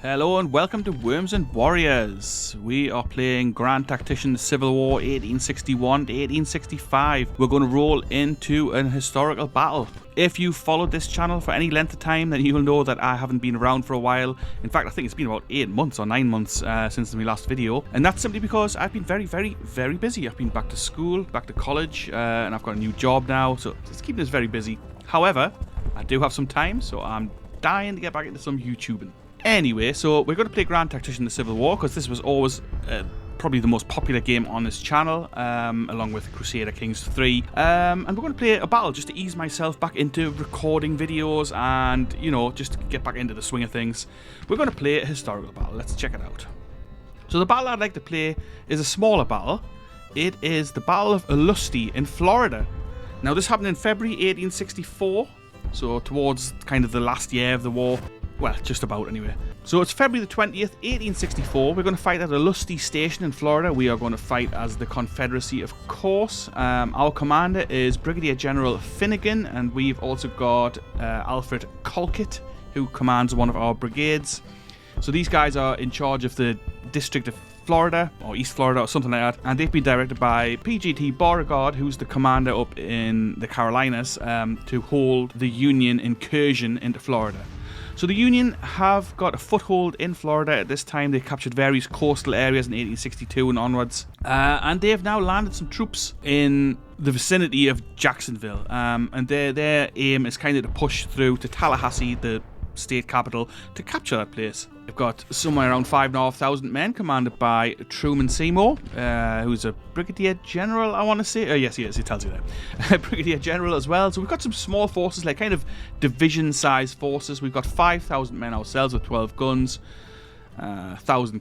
Hello and welcome to Worms and Warriors. We are playing Grand Tactician, the Civil War 1861 to 1865. We're going to roll into an historical battle. If you've followed this channel for any length of time, then you will know that I haven't been around for a while. In fact, I think it's been about 8 months or 9 months since my last video. And that's simply because I've been very busy. I've been back to school, back to college, and I've got a new job now, so it's keeping us very busy. However, I do have some time, so I'm dying to get back into some YouTubing. Anyway, so we're going to play Grand Tactician the Civil War because this was always probably the most popular game on this channel, along with Crusader Kings 3. And we're going to play a battle just to ease myself back into recording videos and, you know, just to get back into the swing of things. We're going to play a historical battle. Let's check it out. So the battle I'd like to play is a smaller battle. It is the Battle of Olustee in Florida. Now, this happened in February 1864, so towards kind of the last year of the war. Well, just about anyway. So it's February the 20th, 1864. We're going to fight at Olustee Station in Florida. We are going to fight as the Confederacy, of course. Our commander is Brigadier General Finegan, and we've also got Alfred Colquitt, who commands one of our brigades. So these guys are in charge of the District of Florida, or East Florida, or something like that, and they've been directed by PGT Beauregard, who's the commander up in the Carolinas, to hold the Union incursion into Florida. So the Union have got a foothold in Florida at this time. They captured various coastal areas in 1862 and onwards. And they have now landed some troops in the vicinity of Jacksonville. And their aim is kind of to push through to Tallahassee, the state capital, to capture that place. They've got somewhere around 5,500 men commanded by Truman Seymour, who's a Brigadier General, I want to say. Yes, he is, it tells you there. Brigadier General as well. So we've got some small forces, like kind of division-sized forces. We've got 5,000 men ourselves with 12 guns, 1,000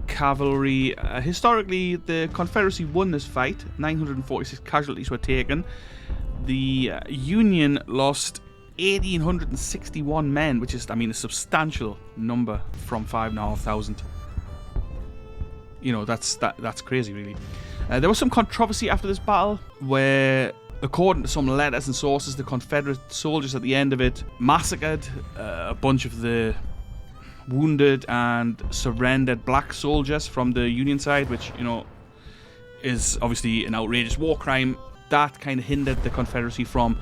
cavalry. Historically, the Confederacy won this fight. 946 casualties were taken. The Union lost 1,861 men, which is, I mean, a substantial number from 5,500. You know, that's crazy, really. There was some controversy after this battle, where, according to some letters and sources, the Confederate soldiers at the end of it massacred a bunch of the wounded and surrendered black soldiers from the Union side, which, you know, is obviously an outrageous war crime. That kind of hindered the Confederacy from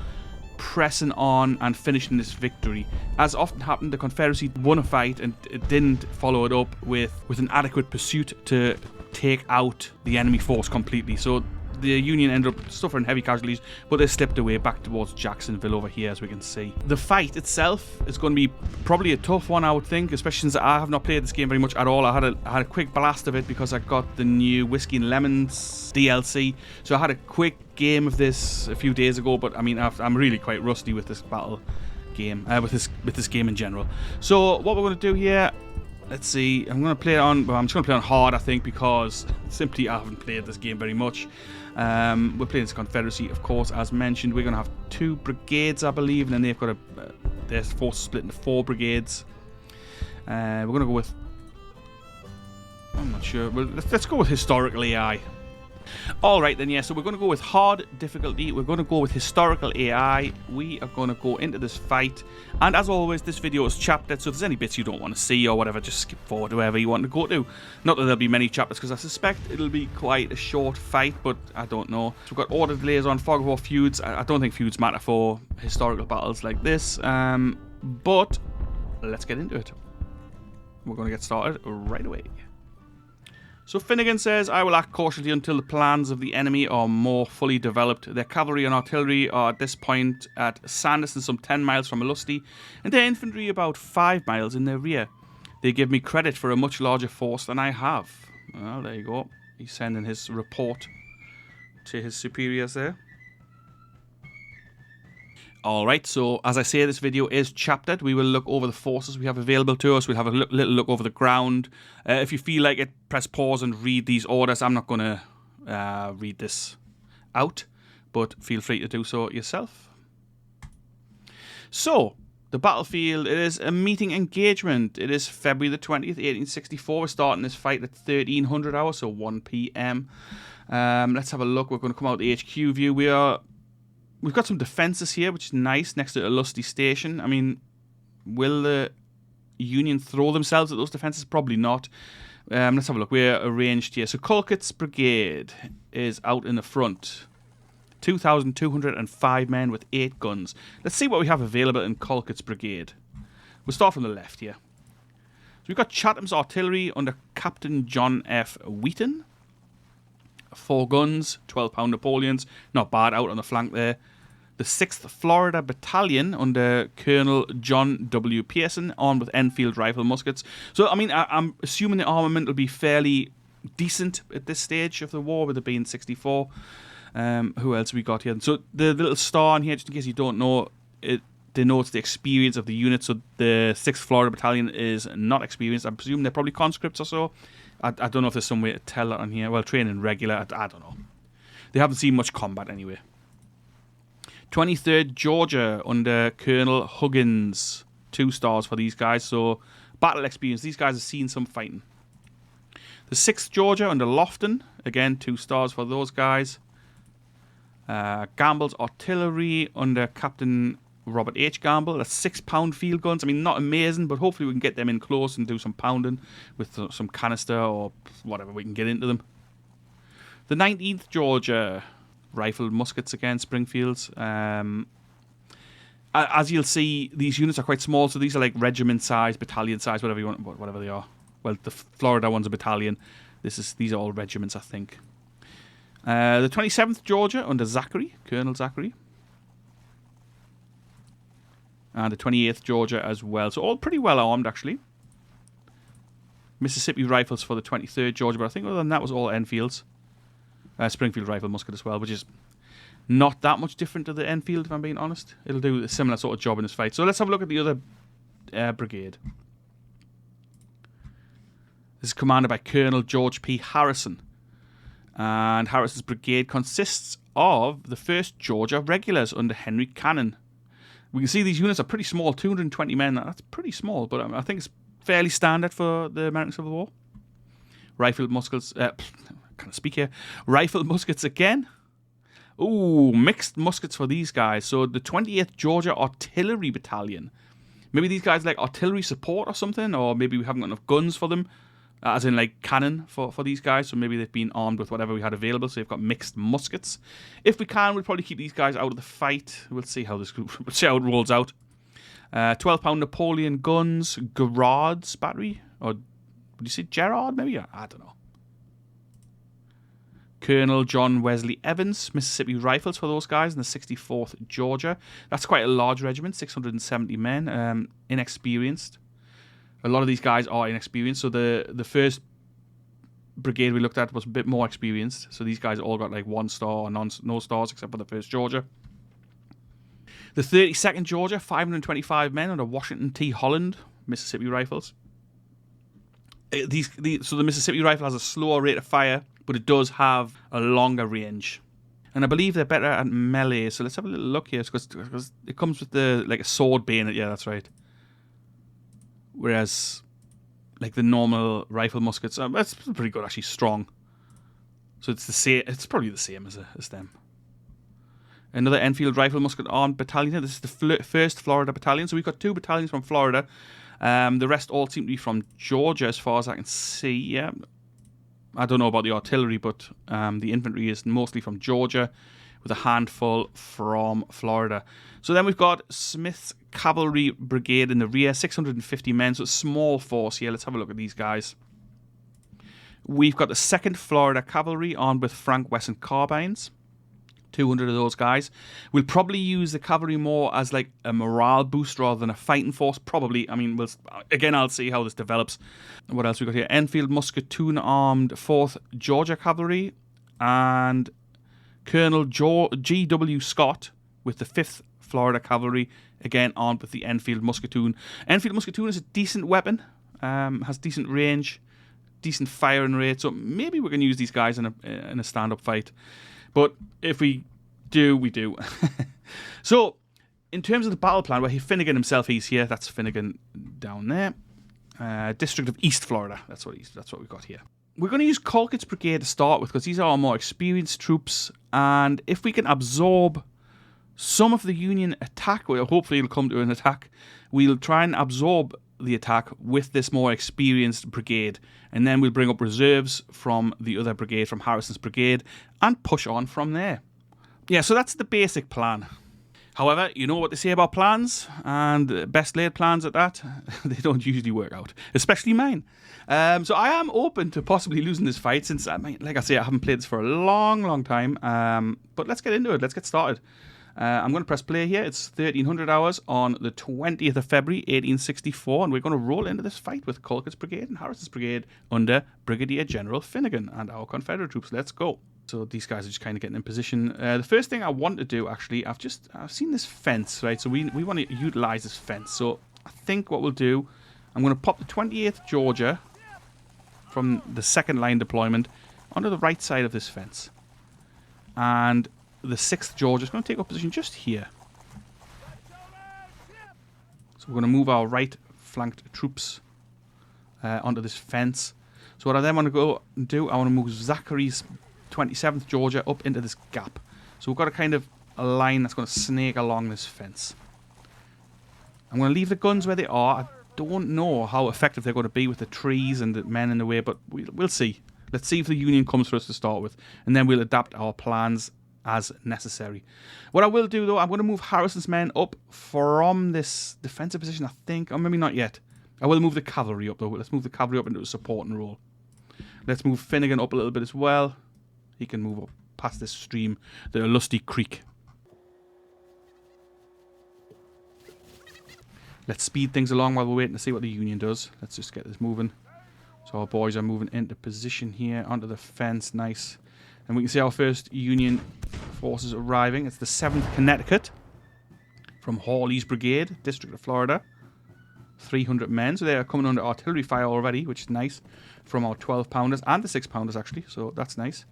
pressing on and finishing this victory. As often happened, the Confederacy won a fight and it didn't follow it up with an adequate pursuit to take out the enemy force completely. So the Union ended up suffering heavy casualties, but they slipped away back towards Jacksonville over here, as we can see. The fight itself is going to be probably a tough one, I would think, especially since I have not played this game very much at all. I had a quick blast of it because I got the new Whiskey and Lemons DLC, so I had a quick game of this a few days ago, but I mean, I'm really quite rusty with this battle game, with this game in general. So what we're going to do here, let's see, I'm going to play it on, well, I'm just going to play on hard, I think, because simply I haven't played this game very much. We're playing this Confederacy, of course, as mentioned. We're going to have 2 brigades, I believe, and then they've got their forces split into 4 brigades. We're going to go with, I'm not sure, well, let's go with Historical AI. Alright then, yeah, so we're going to go with hard difficulty. We're going to go with historical AI. We are going to go into this fight. And as always, this video is chaptered, so if there's any bits you don't want to see or whatever, just skip forward to wherever you want to go to. Not that there'll be many chapters, because I suspect it'll be quite a short fight, but I don't know. So we've got order delays on fog of war feuds. I don't think feuds matter for historical battles like this. But let's get into it. We're going to get started right away. So Finegan says, I will act cautiously until the plans of the enemy are more fully developed. Their cavalry and artillery are at this point at Sanderson, some 10 miles from Olustee, and their infantry about 5 miles in their rear. They give me credit for a much larger force than I have. Well, there you go. He's sending his report to his superiors there. Alright, so as I say, this video is chaptered. We will look over the forces we have available to us. We'll have a little look over the ground. If you feel like it, press pause and read these orders. I'm not going to read this out, but feel free to do so yourself. So, the battlefield, it is a meeting engagement. It is February the 20th, 1864. We're starting this fight at 1300 hours, so 1 p.m. Let's have a look. We're going to come out the HQ view. We've got some defences here, which is nice, next to Olustee Station. I mean, will the Union throw themselves at those defences? Probably not. Let's have a look. We're arranged here. So Colquitt's brigade is out in the front. 2,205 men with 8 guns. Let's see what we have available in Colquitt's brigade. We'll start from the left here. So we've got Chatham's artillery under Captain John F. Wheaton. 4 guns, 12-pound Napoleons. Not bad out on the flank there. The 6th Florida Battalion under Colonel John W. Pearson, armed with Enfield rifle muskets. So, I mean, I'm assuming the armament will be fairly decent at this stage of the war, with it being 64. Who else we got here? So the little star on here, just in case you don't know, it denotes the experience of the unit. So the 6th Florida Battalion is not experienced. I presume they're probably conscripts or so. I don't know if there's some way to tell that on here. Well, training regular, I don't know. They haven't seen much combat anyway. 23rd Georgia under Colonel Huggins. 2 stars for these guys. So battle experience. These guys have seen some fighting. The 6th Georgia under Lofton. Again, 2 stars for those guys. Gamble's artillery under Captain Robert H. Gamble. That's 6-pound field guns. I mean, not amazing, but hopefully we can get them in close and do some pounding with some canister or whatever we can get into them. The 19th Georgia rifled muskets again, Springfields. As you'll see, these units are quite small, so these are like regiment size, battalion size, whatever you want, whatever they are. Well, the Florida one's a battalion. These are all regiments, I think. The 27th Georgia under Zachary, Colonel Zachary. And the 28th Georgia as well. So all pretty well armed, actually. Mississippi rifles for the 23rd Georgia, but I think other than that was all Enfields. Springfield rifle musket as well, which is not that much different to the Enfield, if I'm being honest. It'll do a similar sort of job in this fight. So let's have a look at the other brigade. This is commanded by Colonel George P. Harrison. And Harrison's brigade consists of the 1st Georgia Regulars under Henry Cannon. We can see these units are pretty small, 220 men. That's pretty small, but I think it's fairly standard for the American Civil War. Rifled muskets, can't speak here. Rifled muskets again. Ooh, mixed muskets for these guys. So the 28th Georgia Artillery Battalion. Maybe these guys like artillery support or something, or maybe we haven't got enough guns for them. As in, like, cannon for these guys. So maybe they've been armed with whatever we had available. So they've got mixed muskets. If we can, we'll probably keep these guys out of the fight. We'll see how we'll see how it rolls out. 12-pound Napoleon guns. Gerard's battery. Or would you say Gerard, maybe? I don't know. Colonel John Wesley Evans. Mississippi Rifles for those guys in the 64th Georgia. That's quite a large regiment. 670 men. Inexperienced. A lot of these guys are inexperienced, so the first brigade we looked at was a bit more experienced. So these guys all got like 1 star or no stars, except for the 1st Georgia. The 32nd Georgia, 525 men under Washington T. Holland, Mississippi Rifles. So the Mississippi Rifle has a slower rate of fire, but it does have a longer range. And I believe they're better at melee. So let's have a little look here, because it comes with a sword bayonet. Yeah, that's right. Whereas, like the normal rifle muskets, that's pretty good, actually, strong. So it's the same. It's probably the same as them. Another Enfield rifle musket armed battalion. This is the 1st Florida Battalion. So we've got 2 battalions from Florida. The rest all seem to be from Georgia, as far as I can see. Yeah, I don't know about the artillery, but the infantry is mostly from Georgia, with a handful from Florida. So then we've got Smith's Cavalry Brigade in the rear, 650 men, so a small force here. Let's have a look at these guys. We've got the 2nd Florida Cavalry armed with Frank Wesson carbines. 200 of those guys. We'll probably use the cavalry more as like a morale boost rather than a fighting force. Probably. I mean, I'll see how this develops. What else we got here? Enfield musketoon armed 4th Georgia Cavalry and Colonel G.W. Scott with the 5th Florida Cavalry, again armed with the Enfield musketoon. Enfield musketoon is a decent weapon, has decent range, decent firing rate, so maybe we can use these guys in a stand-up fight. But if we do, we do. So, in terms of the battle plan, Finegan himself, he's here. That's Finegan down there. District of East Florida. That's what we've got here. We're going to use Colquitt's brigade to start with, because these are our more experienced troops, and if we can absorb some of the Union attack, well, hopefully it'll come to an attack, we'll try and absorb the attack with this more experienced brigade, and then we'll bring up reserves from the other brigade, from Harrison's brigade, and push on from there. Yeah, so that's the basic plan. However, you know what they say about plans, and best laid plans at that, they don't usually work out, especially mine. So I am open to possibly losing this fight, since, like I say, I haven't played this for a long time. But let's get into it. Let's get started. I'm going to press play here. It's 1300 hours on the 20th of February, 1864, and we're going to roll into this fight with Colquitt's brigade and Harrison's brigade under Brigadier General Finegan and our Confederate troops. Let's go. So these guys are just kind of getting in position. The first thing I want to do, actually, I've seen this fence, right? So we want to utilize this fence. So I think what we'll do, I'm going to pop the 28th Georgia from the second line deployment onto the right side of this fence. And the 6th Georgia is going to take up position just here. So we're going to move our right flanked troops onto this fence. So what I then want to go and do, I want to move Zachary's 27th Georgia up into this gap. So we've got a kind of a line that's going to snake along this fence. I'm going to leave the guns where they are. I don't know how effective they're going to be with the trees and the men in the way, but we'll see. Let's see if the Union comes for us to start with, and then we'll adapt our plans as necessary. What I will do, though, I'm going to move Harrison's men up from this defensive position, I think, or maybe not yet. I will move the cavalry up, though. Let's move the cavalry up into a supporting role. Let's move Finegan up a little bit as well. He can move up past this stream, the Olustee Creek. Let's speed things along while we're waiting to see what the Union does. Let's just get this moving. So our boys are moving into position here, onto the fence, nice. And we can see our first Union forces arriving. It's the 7th Connecticut from Hawley's Brigade, District of Florida. 300 men, so they are coming under artillery fire already, which is nice, from our 12-pounders and the 6-pounders, actually, so that's nice.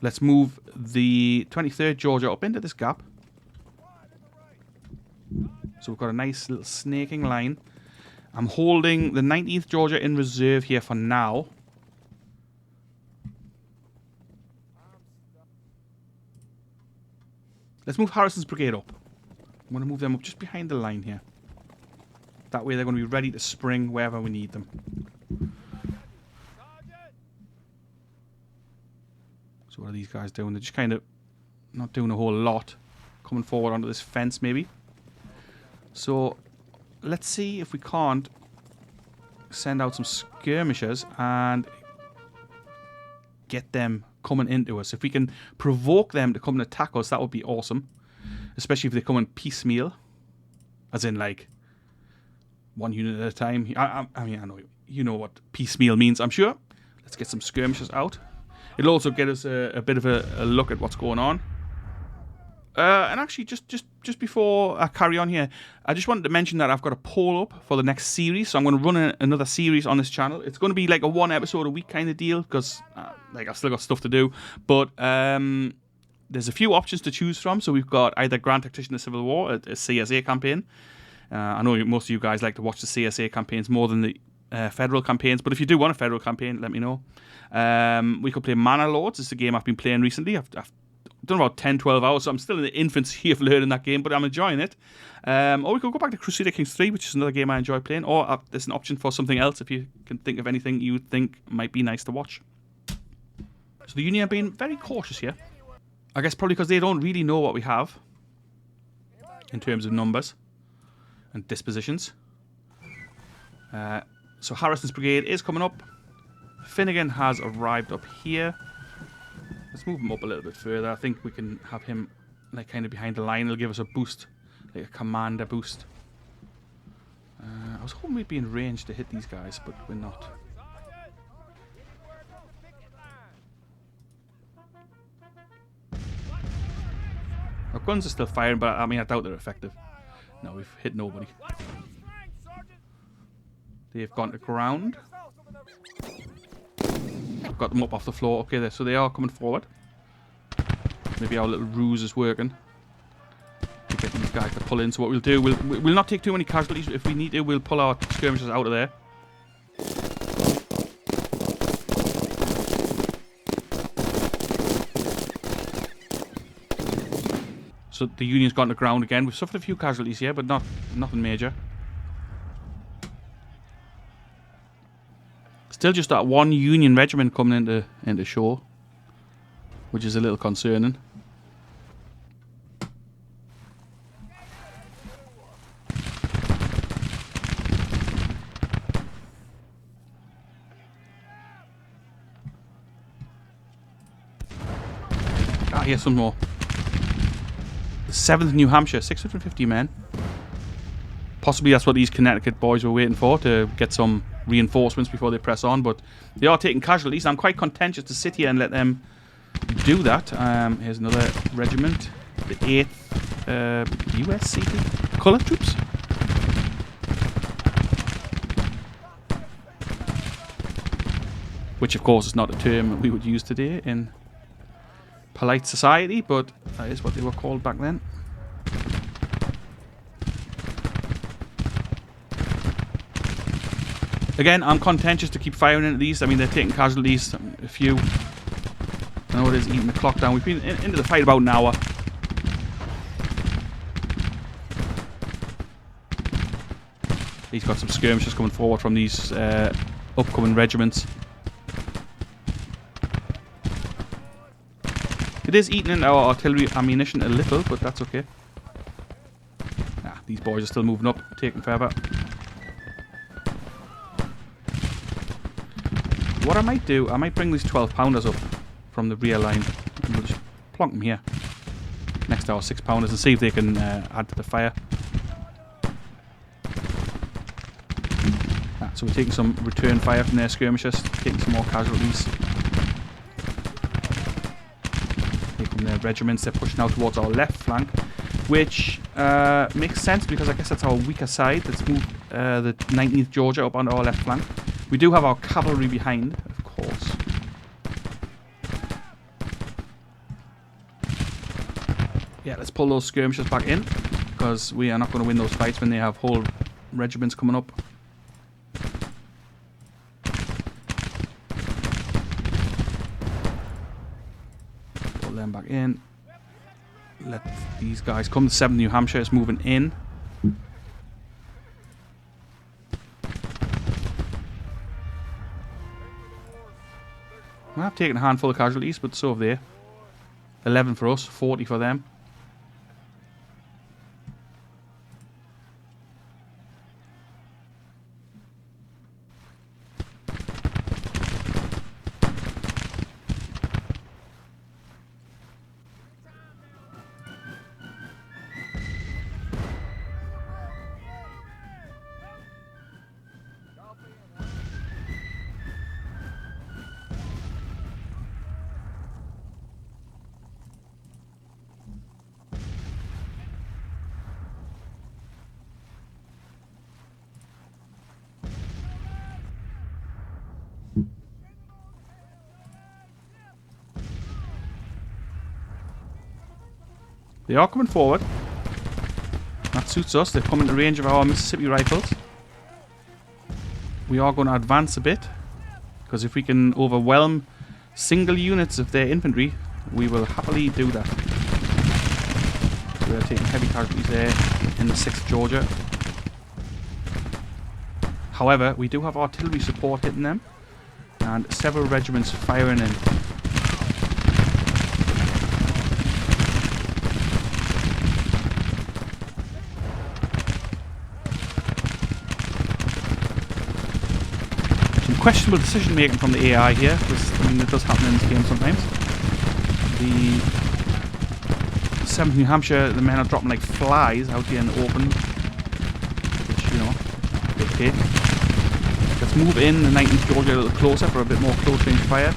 Let's move the 23rd Georgia up into this gap. So we've got a nice little snaking line. I'm holding the 19th Georgia in reserve here for now. Let's move Harrison's brigade up. I'm going to move them up just behind the line here. That way they're going to be ready to spring wherever we need them. So what are these guys doing? They're just kind of not doing a whole lot. Coming forward onto this fence, maybe. So let's see if we can't send out some skirmishers and get them coming into us. If we can provoke them to come and attack us, that would be awesome. Especially if they come in piecemeal. As in, like, one unit at a time. I mean, I know you know what piecemeal means, I'm sure. Let's get some skirmishers out. It'll also get us a bit of a look at what's going on. And actually, just before I carry on here, I just wanted to mention that I've got a poll up for the next series. So I'm going to run another series on this channel. It's going to be like a 1 episode a week kind of deal, because like I've still got stuff to do. But there's a few options to choose from. So we've got either Grand Tactician: The Civil War, a CSA campaign. I know most of you guys like to watch the CSA campaigns more than the federal campaigns. But if you do want a federal campaign, let me know. We could play Manor Lords. It's a game I've been playing recently. I've done about 10-12 hours, so I'm still in the infancy of learning that game, but I'm enjoying it. Or we could go back to Crusader Kings 3, which is another game I enjoy playing, or there's an option for something else if you can think of anything you think might be nice to watch. So the Union are being very cautious here. I guess probably because they don't really know what we have in terms of numbers and dispositions. So Harrison's brigade is coming up. Finegan has arrived up here. Let's move him up a little bit further. I think we can have him like kind of behind the line. It'll give us a boost, like a commander boost. I was hoping we'd be in range to hit these guys, but we're not. Our guns are still firing, but I mean, I doubt they're effective. No, we've hit nobody. They've gone to ground. I've got them up off the floor. Okay, there. So they are coming forward. Maybe our little ruse is working to get these guys to pull in. So what we'll do, we'll not take too many casualties. If we need to, we'll pull our skirmishers out of there. So the Union's gone to ground again. We've suffered a few casualties here, but nothing major. Still just that one Union regiment coming into shore, which is a little concerning. Ah, here's some more. The 7th New Hampshire, 650 men. Possibly that's what these Connecticut boys were waiting for, to get some reinforcements before they press on, but they are taking casualties. I'm quite contentious to sit here and let them do that. Here's another regiment, the 8th USCT Colored Troops. Which, of course, is not a term we would use today in polite society, but that is what they were called back then. Again, I'm contentious to keep firing into these. I mean, they're taking casualties, a few. I know it is eating the clock down. We've been into the fight about an hour. He's got some skirmishes coming forward from these upcoming regiments. It is eating into our artillery ammunition a little, but that's okay. Ah, these boys are still moving up, taking forever. What I might do, I might bring these 12-pounders up from the rear line. And we'll just plonk them here next to our 6-pounders and see if they can add to the fire. Ah, so we're taking some return fire from their skirmishers, taking some more casualties. Here come their regiments, they're pushing out towards our left flank, which makes sense because I guess that's our weaker side. Let's move the 19th Georgia up onto our left flank. We do have our cavalry behind, of course. Yeah, let's pull those skirmishers back in, because we are not going to win those fights when they have whole regiments coming up. Pull them back in. Let these guys come. The 7th New Hampshire is moving in. I've taken a handful of casualties, but so have they. 11 for us, 40 for them. They are coming forward. That suits us. They've come into range of our Mississippi rifles. We are going to advance a bit, because if we can overwhelm single units of their infantry, we will happily do that. So we are taking heavy casualties there in the 6th Georgia. However, we do have artillery support hitting them, and several regiments firing in. Questionable decision making from the AI here, because I mean it does happen in this game sometimes. The 7th New Hampshire, the men are dropping like flies out here in the open, which, you know, they take. Let's move in the 19th Georgia a little closer for a bit more close range fire.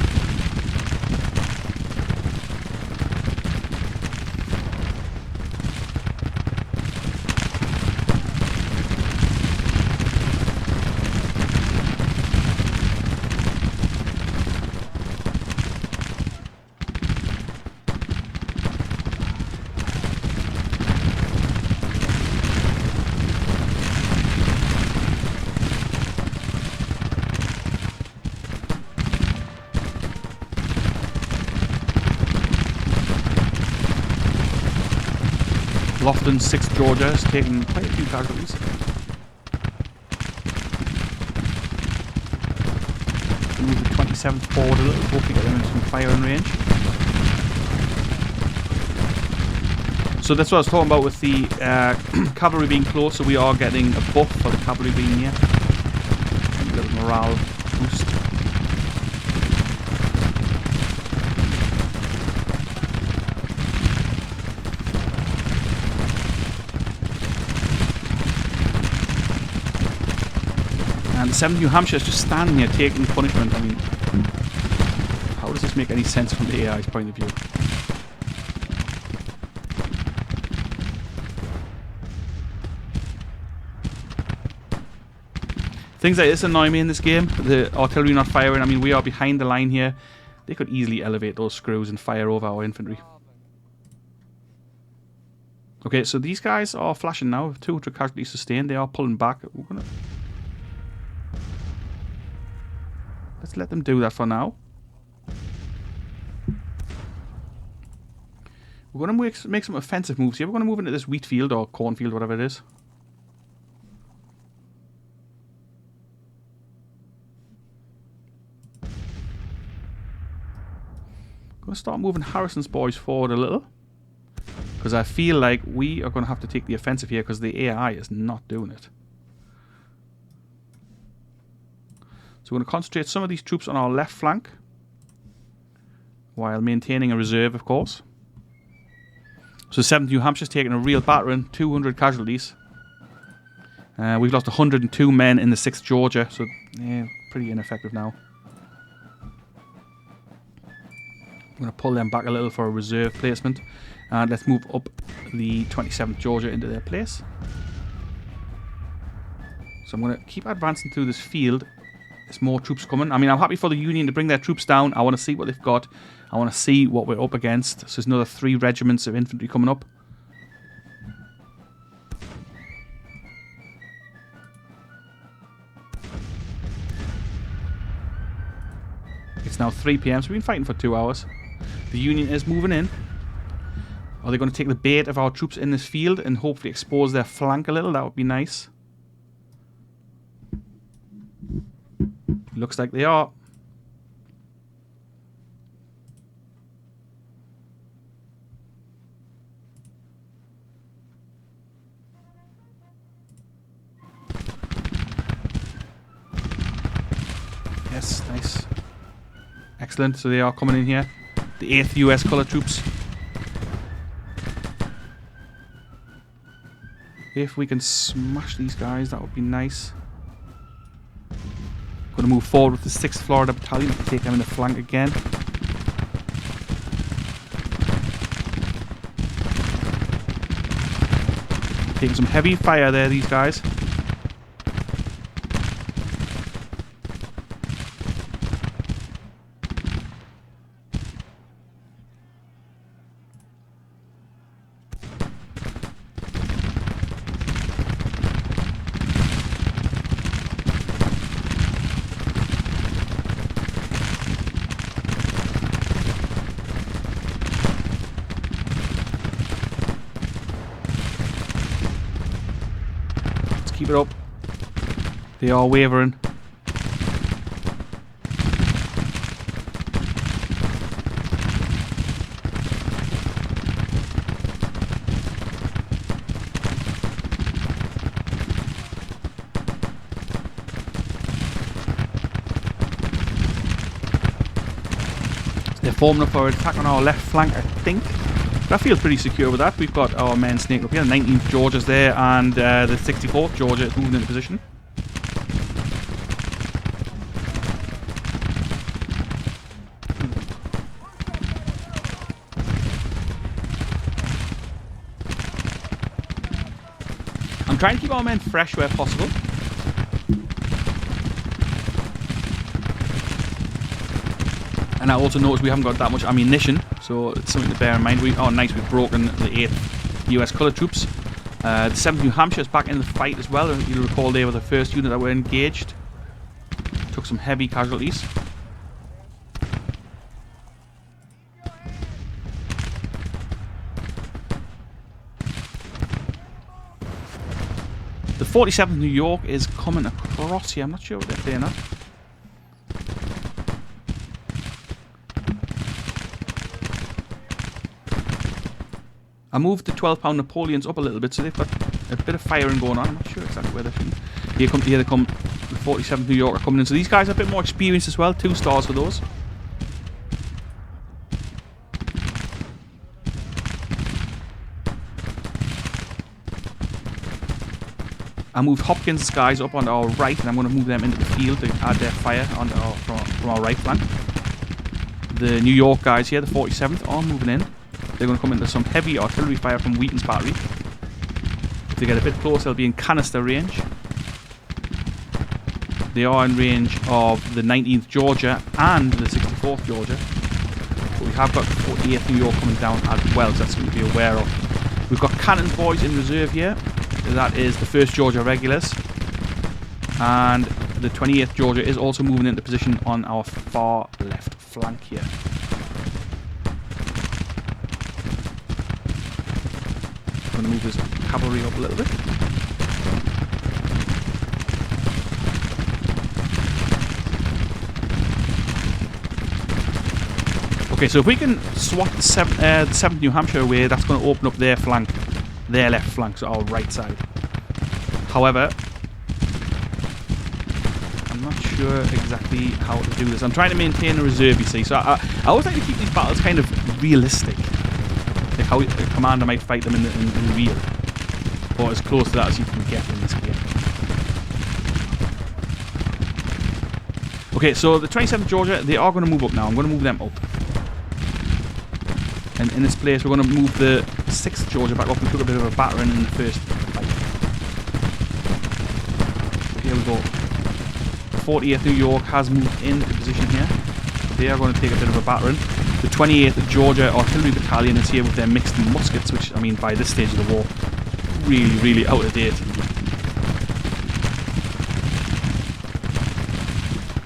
Lofton 6th Georgia has taken quite a few casualties. Move the 27th forward a little, hopefully get them into some firing range. So that's what I was talking about with the cavalry being close, so we are getting a buff for the cavalry being near. A little morale boost. And 7th New Hampshire is just standing here taking punishment. I mean, how does this make any sense from the AI's point of view? Things like this annoy me in this game. The artillery not firing. I mean, we are behind the line here. They could easily elevate those screws and fire over our infantry. Okay, so these guys are flashing now. 200 casualties sustained. They are pulling back. Let's let them do that for now. We're going to make some offensive moves here. We're going to move into this wheat field or cornfield, whatever it is. I'm going to start moving Harrison's boys forward a little. Because I feel like we are going to have to take the offensive here because the AI is not doing it. So we're going to concentrate some of these troops on our left flank. While maintaining a reserve, of course. So 7th New Hampshire's taking a real battering. 200 casualties. We've lost 102 men in the 6th Georgia. So, yeah, pretty ineffective now. I'm going to pull them back a little for a reserve placement. And let's move up the 27th Georgia into their place. So I'm going to keep advancing through this field. There's more troops coming. I mean, I'm happy for the Union to bring their troops down. I want to see what they've got. I want to see what we're up against. So there's another 3 regiments of infantry coming up. It's now 3 PM, so we've been fighting for 2 hours. The Union is moving in. Are they going to take the bait of our troops in this field and hopefully expose their flank a little? That would be nice. Looks like they are. Yes, nice. Excellent. So they are coming in here. The 8th US Colour Troops. If we can smash these guys, that would be nice. Going to move forward with the 6th Florida Battalion to take them in the flank again. Taking some heavy fire there, these guys. Keep it up. They are wavering. They're forming up for an attack on our left flank, I think. But I feel pretty secure with that. We've got our men snaking up here. 19th Georgia's there, and the 64th Georgia is moving into position. I'm trying to keep our men fresh where possible. And I also noticed we haven't got that much ammunition, so it's something to bear in mind. Oh, nice, we've broken the 8th US Colour Troops. The 7th New Hampshire is back in the fight as well. You'll recall they were the first unit that were engaged. Took some heavy casualties. The 47th New York is coming across here. I'm not sure what they're playing at. I moved the 12-pound Napoleons up a little bit, so they've got a bit of firing going on. I'm not sure exactly where they're shooting. Here they come. The 47th New York are coming in. So these guys are a bit more experienced as well. 2 stars for those. I moved Hopkins' guys up on our right, and I'm going to move them into the field to add their fire on from our right flank. The New York guys here, the 47th, are moving in. They're going to come into some heavy artillery fire from Wheaton's battery. If they get a bit closer, they'll be in canister range. They are in range of the 19th Georgia and the 64th Georgia. But we have got the 48th New York coming down as well, so that's something to be aware of. We've got cannon boys in reserve here. That is the 1st Georgia Regulars. And the 28th Georgia is also moving into position on our far left flank here. I'm going to move this cavalry up a little bit. Okay, so if we can swat the 7th New Hampshire away, that's going to open up their flank, their left flank, so our right side. However, I'm not sure exactly how to do this. I'm trying to maintain a reserve, you see, so I always like to keep these battles kind of realistic. Like how a commander might fight them in real. Or as close to that as you can get in this game. Okay, so the 27th Georgia, they are going to move up now. I'm going to move them up. And in this place, we're going to move the 6th Georgia back up. We took a bit of a battering in the first fight. So here we go. The 40th New York has moved into position here. They are going to take a bit of a battering. The 28th Georgia Artillery Battalion is here with their mixed muskets, which, I mean, by this stage of the war, really, really out of date.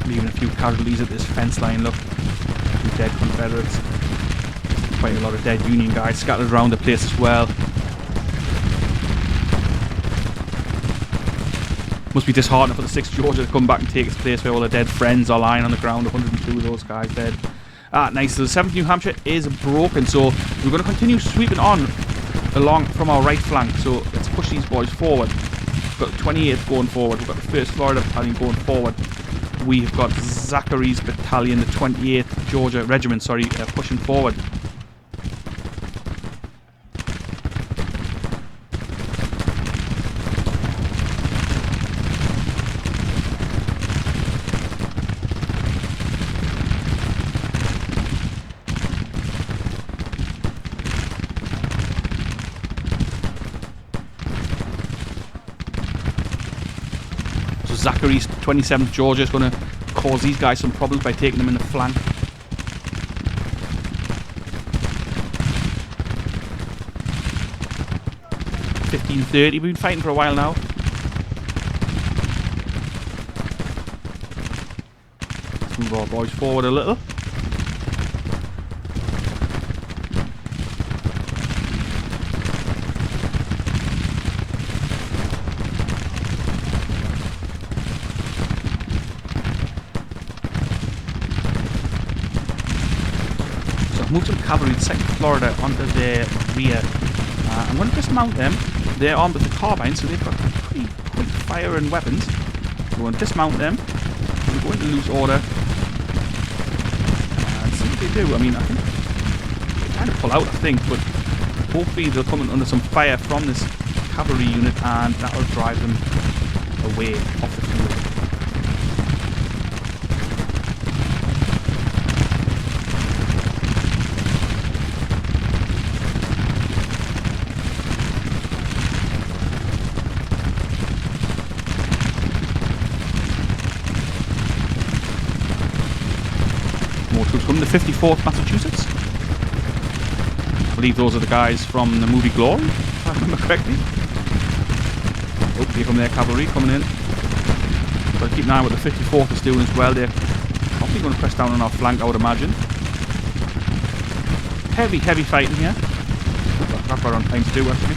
Leaving a few casualties at this fence line, look. A few dead Confederates. Quite a lot of dead Union guys scattered around the place as well. Must be disheartening for the 6th Georgia to come back and take its place where all the dead friends are lying on the ground. 102 of those guys dead. Ah, nice. So the 7th New Hampshire is broken, so we're going to continue sweeping on along from our right flank. So let's push these boys forward. We've got the 28th going forward. We've got the 1st Florida Battalion going forward. We've got Zachary's Battalion, the 28th Georgia Regiment, pushing forward. Zachary's 27th Georgia is going to cause these guys some problems by taking them in the flank. .1530, we've been fighting for a while now. Let's move our boys forward a little. Move some cavalry, the 2nd Florida, onto their rear. I'm going to dismount them. They're armed with the carbine, so they've got pretty quick fire and weapons. We're going to dismount them. We're going to loose order. And see what they do. I mean, I think they kind of pull out, I think, but hopefully they'll come under some fire from this cavalry unit, and that'll drive them away off the field. From the 54th Massachusetts. I believe those are the guys from the movie Glory, if I remember correctly. Oh, here come their cavalry coming in. Got to keep an eye on what the 54th is doing as well. They're probably going to press down on our flank, I would imagine. Heavy fighting here. That's what I'm trying to do, actually.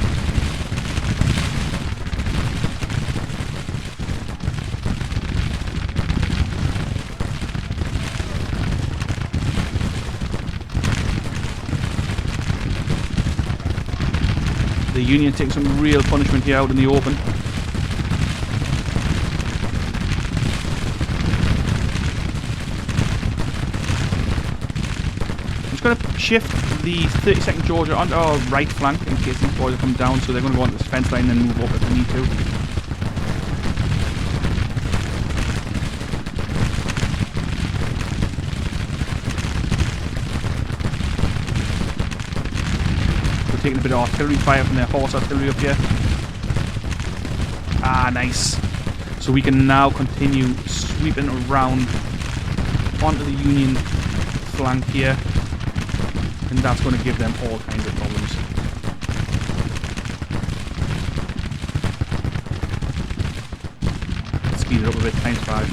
The Union taking some real punishment here out in the open. I'm just going to shift the 32nd Georgia onto our right flank in case these boys come down, so they're going to go onto this fence line and move up if they need to. Taking a bit of artillery fire from their horse artillery up here. Ah, nice. So we can now continue sweeping around onto the Union flank here, and that's going to give them all kinds of problems. Speed it up a bit, times 5.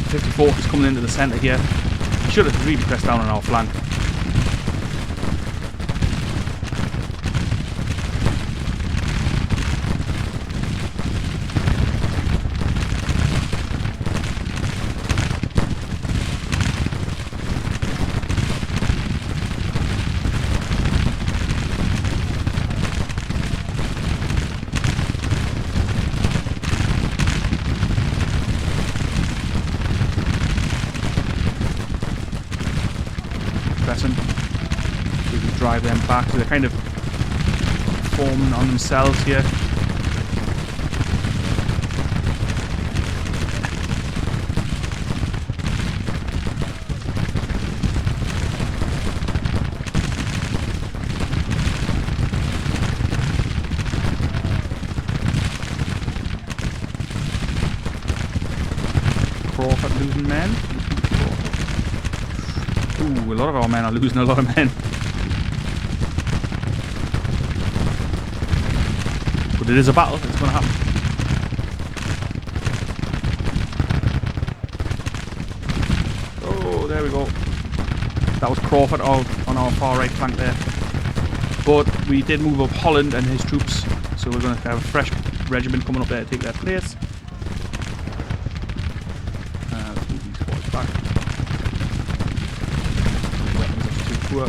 54th is coming into the centre here. We should have really pressed down on our flank. We can drive them back, so they're kind of forming on themselves here. Crawford losing men. Ooh, a lot of our men are losing a lot of men. But it is a battle, it's going to happen. Oh, there we go. That was Crawford on our far right flank there. But we did move up Holland and his troops, so we're going to have a fresh regiment coming up there to take their place. Let's move these boys back. Weapons are too poor.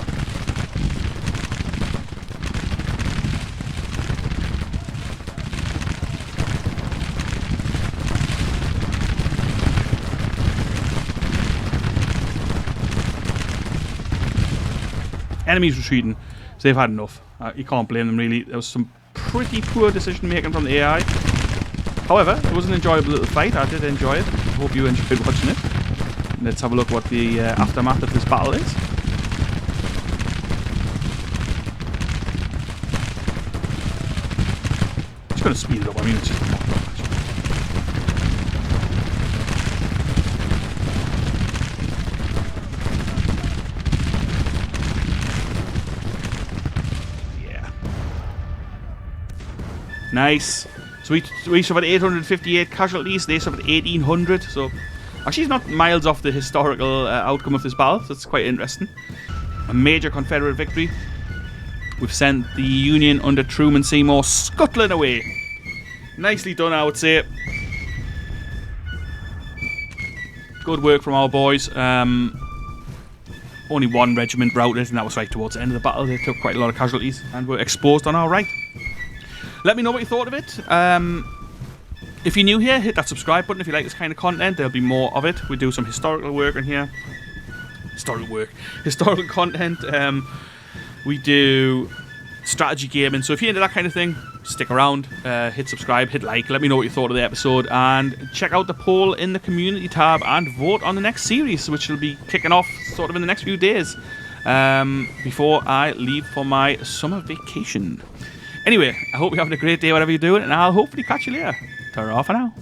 Enemies retreating, so they've had enough. You can't blame them really. There was some pretty poor decision making from the AI. However, it was an enjoyable little fight. I did enjoy it. I hope you enjoyed watching it. Let's have a look what the aftermath of this battle is. Just going to speed it up. I mean, it's just a mock up actually. Nice. So we suffered 858 casualties, they suffered 1800, so actually it's not miles off the historical outcome of this battle, so it's quite interesting. A major Confederate victory. We've sent the Union under Truman Seymour scuttling away. Nicely done, I would say. Good work from our boys. Only one regiment routed, and that was right towards the end of the battle. They took quite a lot of casualties and were exposed on our right. Let me know what you thought of it. If you're new here, hit that subscribe button if you like this kind of content. There'll be more of it. We do some historical work in here. Historical content. We do strategy gaming. So if you're into that kind of thing, stick around. Hit subscribe, hit like. Let me know what you thought of the episode. And check out the poll in the community tab and vote on the next series, which will be kicking off sort of in the next few days. Before I leave for my summer vacation. Anyway, I hope you're having a great day, whatever you're doing, and I'll hopefully catch you later. Ta-ra for now.